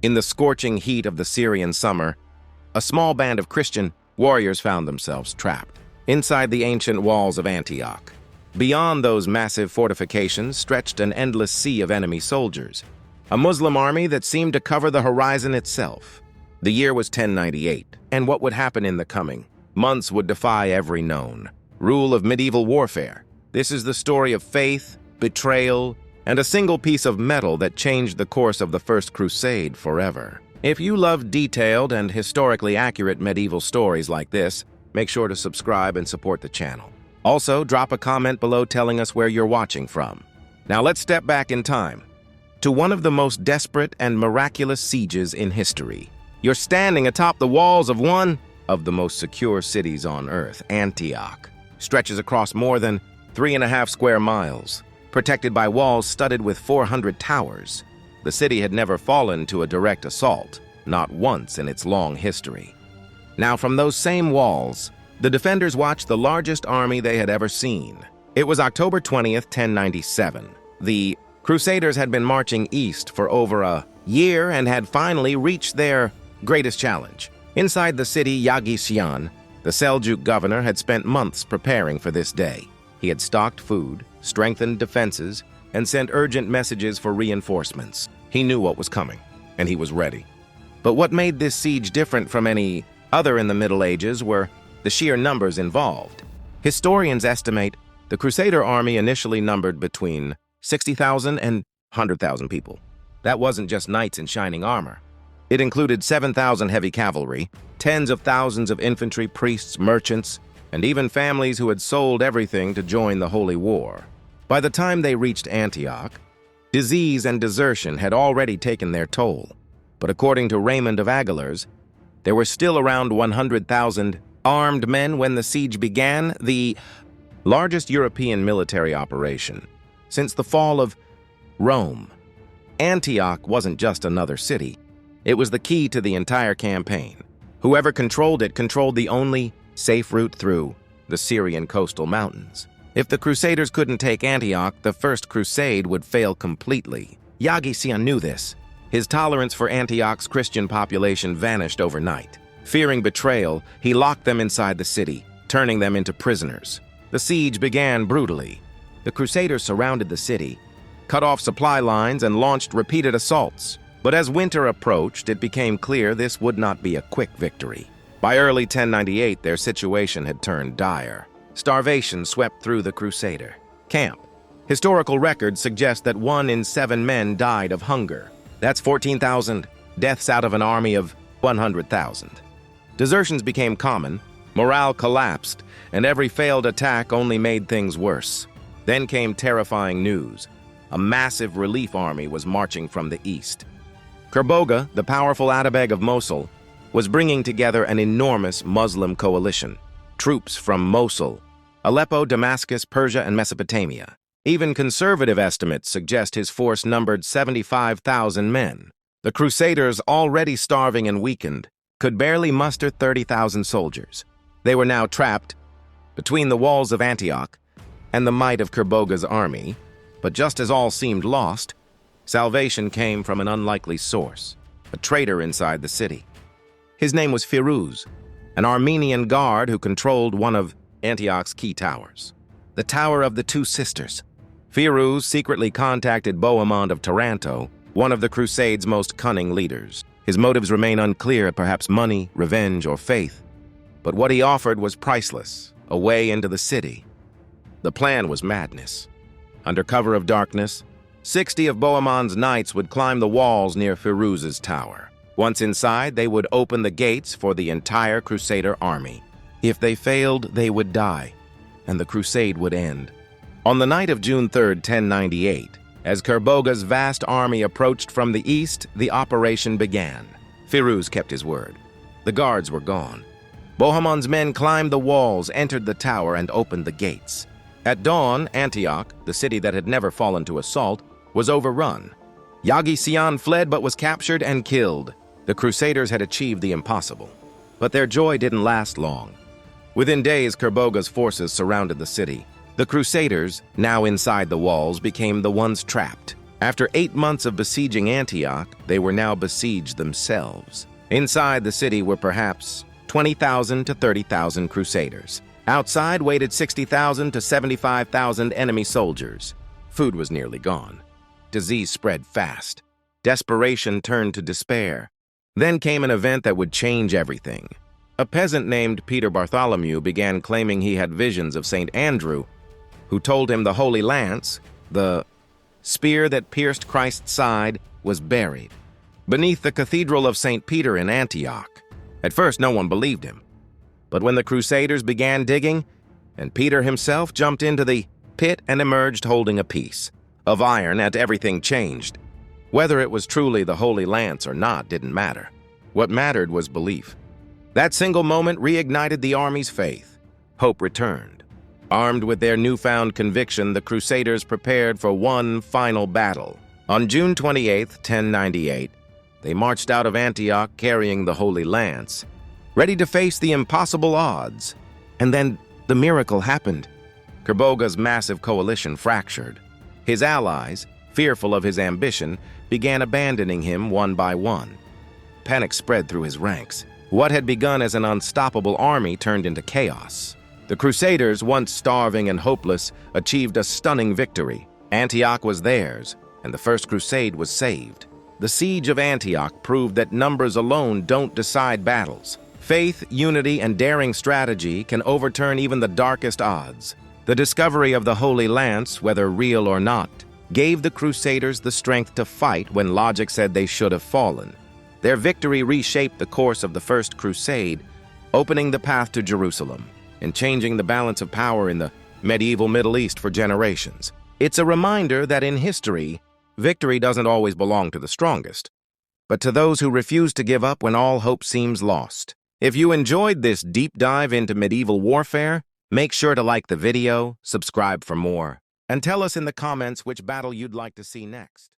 In the scorching heat of the Syrian summer, a small band of Christian warriors found themselves trapped inside the ancient walls of Antioch. Beyond those massive fortifications stretched an endless sea of enemy soldiers, a Muslim army that seemed to cover the horizon itself. The year was 1098, and what would happen in the coming months would defy every known rule of medieval warfare. This is the story of faith, betrayal, and a single piece of metal that changed the course of the First Crusade forever. If you love detailed and historically accurate medieval stories like this, make sure to subscribe and support the channel. Also, drop a comment below telling us where you're watching from. Now let's step back in time to one of the most desperate and miraculous sieges in history. You're standing atop the walls of one of the most secure cities on earth. Antioch stretches across more than 3.5 square miles, protected by walls studded with 400 towers. The city had never fallen to a direct assault, not once in its long history. Now, from those same walls, the defenders watched the largest army they had ever seen. It was October 20th, 1097. The Crusaders had been marching east for over a year and had finally reached their greatest challenge. Inside the city, Yagisyan, the Seljuk governor, had spent months preparing for this day. He had stocked food, strengthened defenses, and sent urgent messages for reinforcements. He knew what was coming, and he was ready. But what made this siege different from any other in the Middle Ages were the sheer numbers involved. Historians estimate the Crusader army initially numbered between 60,000 and 100,000 people. That wasn't just knights in shining armor. It included 7,000 heavy cavalry, tens of thousands of infantry, priests, merchants, and even families who had sold everything to join the Holy War. By the time they reached Antioch, disease and desertion had already taken their toll. But according to Raymond of Aguilars, there were still around 100,000 armed men when the siege began, the largest European military operation since the fall of Rome. Antioch wasn't just another city. It was the key to the entire campaign. Whoever controlled it controlled the only safe route through the Syrian coastal mountains. If the Crusaders couldn't take Antioch, the First Crusade would fail completely. Yagisyan knew this. His tolerance for Antioch's Christian population vanished overnight. Fearing betrayal, he locked them inside the city, turning them into prisoners. The siege began brutally. The Crusaders surrounded the city, cut off supply lines, and launched repeated assaults. But as winter approached, it became clear this would not be a quick victory. By early 1098, their situation had turned dire. Starvation swept through the Crusader camp. Historical records suggest that 1 in 7 men died of hunger. That's 14,000 deaths out of an army of 100,000. Desertions became common, morale collapsed, and every failed attack only made things worse. Then came terrifying news. A massive relief army was marching from the east. Kabocha, the powerful Atabeg of Mosul, was bringing together an enormous Muslim coalition. Troops from Mosul, Aleppo, Damascus, Persia, and Mesopotamia. Even conservative estimates suggest his force numbered 75,000 men. The Crusaders, already starving and weakened, could barely muster 30,000 soldiers. They were now trapped between the walls of Antioch and the might of Kabocha's army. But just as all seemed lost, salvation came from an unlikely source, a traitor inside the city. His name was Firuz, an Armenian guard who controlled one of Antioch's key towers, the Tower of the Two Sisters. Firuz secretly contacted Bohemond of Taranto, one of the Crusade's most cunning leaders. His motives remain unclear, perhaps money, revenge, or faith. But what he offered was priceless, a way into the city. The plan was madness. Under cover of darkness, 60 of Bohemond's knights would climb the walls near Firuz's tower. Once inside, they would open the gates for the entire Crusader army. If they failed, they would die, and the crusade would end. On the night of June 3, 1098, as Kabocha's vast army approached from the east, the operation began. Firuz kept his word. The guards were gone. Bohemond's men climbed the walls, entered the tower, and opened the gates. At dawn, Antioch, the city that had never fallen to assault, was overrun. Yagisyan fled but was captured and killed. The Crusaders had achieved the impossible. But their joy didn't last long. Within days, Kabocha's forces surrounded the city. The Crusaders, now inside the walls, became the ones trapped. After 8 months of besieging Antioch, they were now besieged themselves. Inside the city were perhaps 20,000 to 30,000 Crusaders. Outside waited 60,000 to 75,000 enemy soldiers. Food was nearly gone. Disease spread fast. Desperation turned to despair. Then came an event that would change everything. A peasant named Peter Bartholomew began claiming he had visions of St. Andrew, who told him the Holy Lance, the spear that pierced Christ's side, was buried beneath the Cathedral of St. Peter in Antioch. At first, no one believed him. But when the Crusaders began digging, and Peter himself jumped into the pit and emerged holding a piece of iron, everything changed. Whether it was truly the Holy Lance or not didn't matter. What mattered was belief. That single moment reignited the army's faith. Hope returned. Armed with their newfound conviction, the Crusaders prepared for one final battle. On June 28, 1098, they marched out of Antioch carrying the Holy Lance, ready to face the impossible odds. And then the miracle happened. Kabocha's massive coalition fractured. His allies, fearful of his ambition, began abandoning him one by one. Panic spread through his ranks. What had begun as an unstoppable army turned into chaos. The Crusaders, once starving and hopeless, achieved a stunning victory. Antioch was theirs, and the First Crusade was saved. The Siege of Antioch proved that numbers alone don't decide battles. Faith, unity, and daring strategy can overturn even the darkest odds. The discovery of the Holy Lance, whether real or not, gave the Crusaders the strength to fight when logic said they should have fallen. Their victory reshaped the course of the First Crusade, opening the path to Jerusalem and changing the balance of power in the medieval Middle East for generations. It's a reminder that in history, victory doesn't always belong to the strongest, but to those who refuse to give up when all hope seems lost. If you enjoyed this deep dive into medieval warfare, make sure to like the video, subscribe for more, and tell us in the comments which battle you'd like to see next.